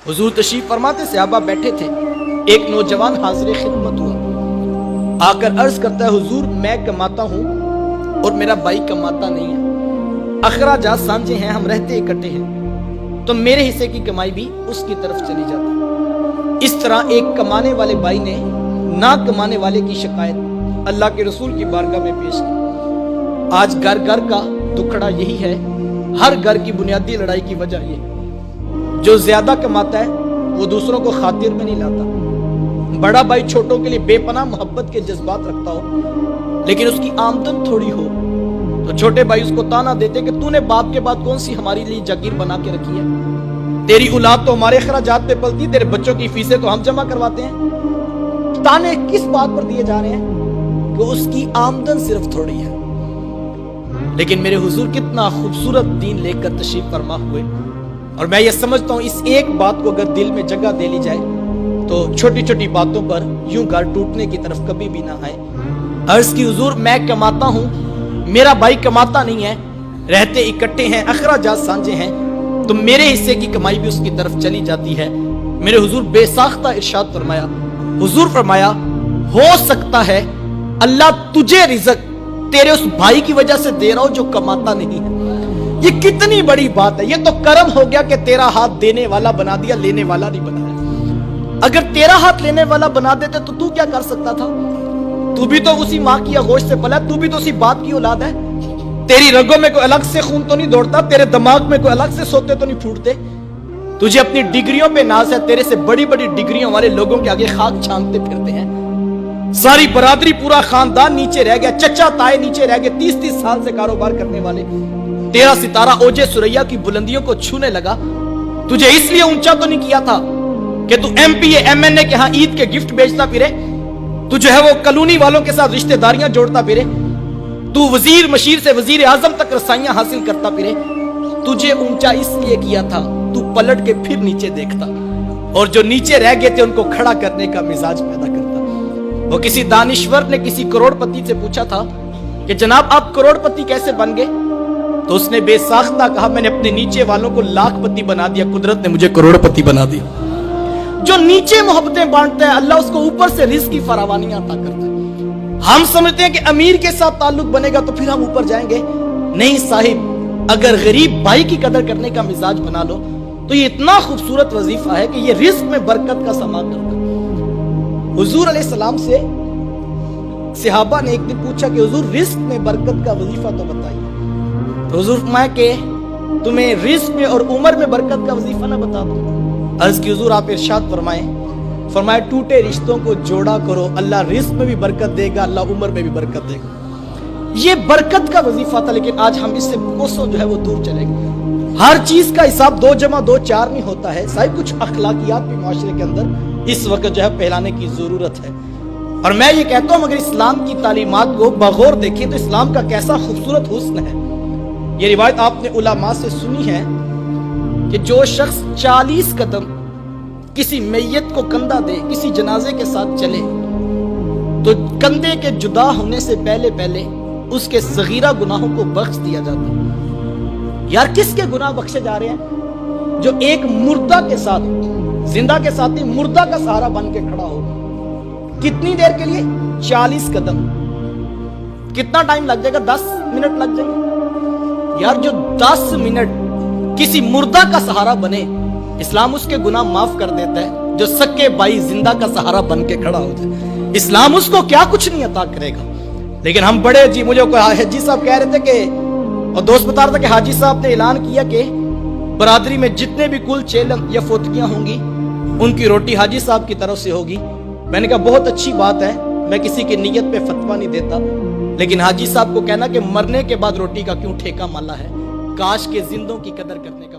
हुजूर तशरीफ फरमाते सहाबा बैठे थे, एक नौजवान हाजिर खिदमत हुआ, आकर अर्ज करता है हुजूर मैं कमाता हूँ और मेरा भाई कमाता नहीं है, अखराजात सांझे हैं, हम रहते इकट्ठे हैं, तो मेरे हिस्से की कमाई भी उसकी तरफ चली जाती। इस तरह एक कमाने वाले भाई ने ना कमाने वाले की शिकायत अल्लाह के रसूल की बारगाह में पेश की। आज घर घर का दुखड़ा यही है, हर घर की बुनियादी लड़ाई की वजह ये, जो ज्यादा कमाता है वो दूसरों को खातिर में नहीं लाता। बड़ा भाई छोटों के लिए बेपनाह मोहब्बत के जज्बात रखता हो, लेकिन उसकी आमदन थोड़ी हो तो छोटे भाई उसको ताना देते कि तूने बाप के बाद कौन सी हमारे लिए जागीर बना के रखी है, तेरी औलाद तो हमारे खराजात पे पलती, तेरे बच्चों की फीसें तो हम जमा करवाते हैं। ताने किस बात पर दिए जा रहे हैं कि उसकी आमदन सिर्फ थोड़ी है। लेकिन मेरे हुजूर कितना खूबसूरत दीन लेकर तशरीफ फरमा हुए, और मैं ये समझता हूँ इस एक बात को अगर दिल में जगह दे ली जाए तो छोटी छोटी बातों पर यूं घर टूटने की तरफ कभी भी ना आए। अर्ज की हुजूर मैं कमाता हूँ, मेरा भाई कमाता नहीं है, रहते इकट्ठे हैं, अखराजात सांझे हैं, तो मेरे हिस्से की कमाई भी उसकी तरफ चली जाती है। मेरे हुजूर बेसाख्ता इरशाद फरमाया, हुजूर फरमाया हो सकता है अल्लाह तुझे रिज़्क तेरे उस भाई की वजह से दे रहा हो जो कमाता नहीं है। ये कितनी बड़ी बात है, ये तो करम हो गया कि तेरा हाथ देने वाला बना दिया, लेने वाला नहीं बनाया। अगर तेरा हाथ लेने वाला बना देते तो तू क्या कर सकता था? तू भी तो उसी माँ की आगोश से पला, तू भी तो उसी बाप की औलाद है। तेरी रगों में कोई अलग से खून तो नहीं दौड़ता, तेरे दिमाग में कोई अलग से सोते तो नहीं फूटते। तुझे अपनी डिग्रियों पे नाज है, तेरे से बड़ी बड़ी डिग्रियों वाले लोगों के आगे खाक छानते फिरते हैं। सारी बरादरी पूरा खानदान नीचे रह गया, चचा ताए नीचे रह गए, 30-30 साल से कारोबार करने वाले। तेरा सितारा ओजे सुरैया की बुलंदियों को छूने लगा। तुझे इसलिए ऊंचा तो नहीं किया था कि तू एमपीए एमएनए के यहां ईद के गिफ्ट बेचता फिरे, तू जो है वो कॉलोनी वालों के साथ रिश्तेदारियां जोड़ता फिरे, तू वजीर मशीर से वजीर आजम तक रसाइयां हासिल करता फिरे। तुझे ऊंचा इसलिए किया था तू पलट के फिर नीचे देखता, और जो नीचे रह गए थे उनको खड़ा करने का मिजाज पैदा करता। वो किसी दानिश्वर ने किसी करोड़पति से पूछा था कि जनाब आप करोड़पति कैसे बन गए? तो उसने बेसाख्ता कहा मैंने अपने नीचे वालों को लाखपति बना दिया, कुदरत ने मुझे करोड़पति बना दिया। जो नीचे मोहब्बतें बांटता है अल्लाह उसको ऊपर से रिज़्क की फरावानी अता करता है। हम समझते हैं कि अमीर के साथ ताल्लुक बनेगा तो फिर हम ऊपर जाएंगे। नहीं साहिब, अगर गरीब भाई की कदर करने का मिजाज बना लो तो ये इतना खूबसूरत वजीफा है कि ये रिज़्क में बरकत का समा करता है। हुजूर अलैहिस्सलाम से सहाबा ने एक दिन पूछा कि हुजूर रिज़्क में बरकत का वजीफा तो बताइए। तो हुजूर फरमाया कि तुम्हें रिज़्क में और उम्र में बरकत का वजीफा ना बता दूं? अर्ज की हुजूर आप इरशाद फरमाए टूटे रिश्तों को जोड़ा करो, अल्लाह रिज़्क में भी बरकत देगा, अल्लाह उम्र में भी बरकत देगा। ये बरकत का वजीफा था, लेकिन आज हम इससे कोसों जो है वो दूर चले गए। हर चीज का हिसाब 2 + 2 4 नहीं होता है। साहिब कुछ अखलाकियात भी माशरे के अंदर इस वक्त जो है फैलाने की जरूरत है। और मैं ये कहता हूं अगर इस्लाम की तालीमात को बगौर देखें तो इस्लाम का कैसा खूबसूरत हुस्न है। ये रिवायत आपने उलमा से सुनी है कि जो शख्स 40 कदम किसी मैयत को कंधा दे, किसी जनाजे के साथ चले, तो कंधे के जुदा होने से पहले पहले उसके सगीरा गुनाहों को बख्श दिया जाता है। यार किसके गुनाह बख्शे जा रहे हैं? जो एक मुर्दा के साथ, जिंदा के साथ ही मुर्दा का सहारा बन के खड़ा हो। कितनी देर के लिए? 40 कदम। कितना टाइम लग जाएगा? 10 मिनट लग जाएंगे। यार जो 10 मिनट किसी मुर्दा का सहारा बने, इस्लाम उसके गुनाह माफ कर देता है। जो सक्के भाई जिंदा का सहारा बन के खड़ा हो जाए, इस्लाम उसको क्या कुछ नहीं अता करेगा। लेकिन हम बड़े जी, मुझे कोई हाजी साहब कह रहे थे कि, और दोस्त बता रहा था कि हाजी साहब ने ऐलान किया कि बरादरी में जितने भी कुल चेलन या फोतकियां होंगी उनकी रोटी हाजी साहब की तरफ से होगी। मैंने कहा बहुत अच्छी बात है, मैं किसी की नीयत पे फतवा नहीं देता, लेकिन हाजी साहब को कहना कि मरने के बाद रोटी का क्यों ठेका माला है, काश के जिंदों की कदर करने का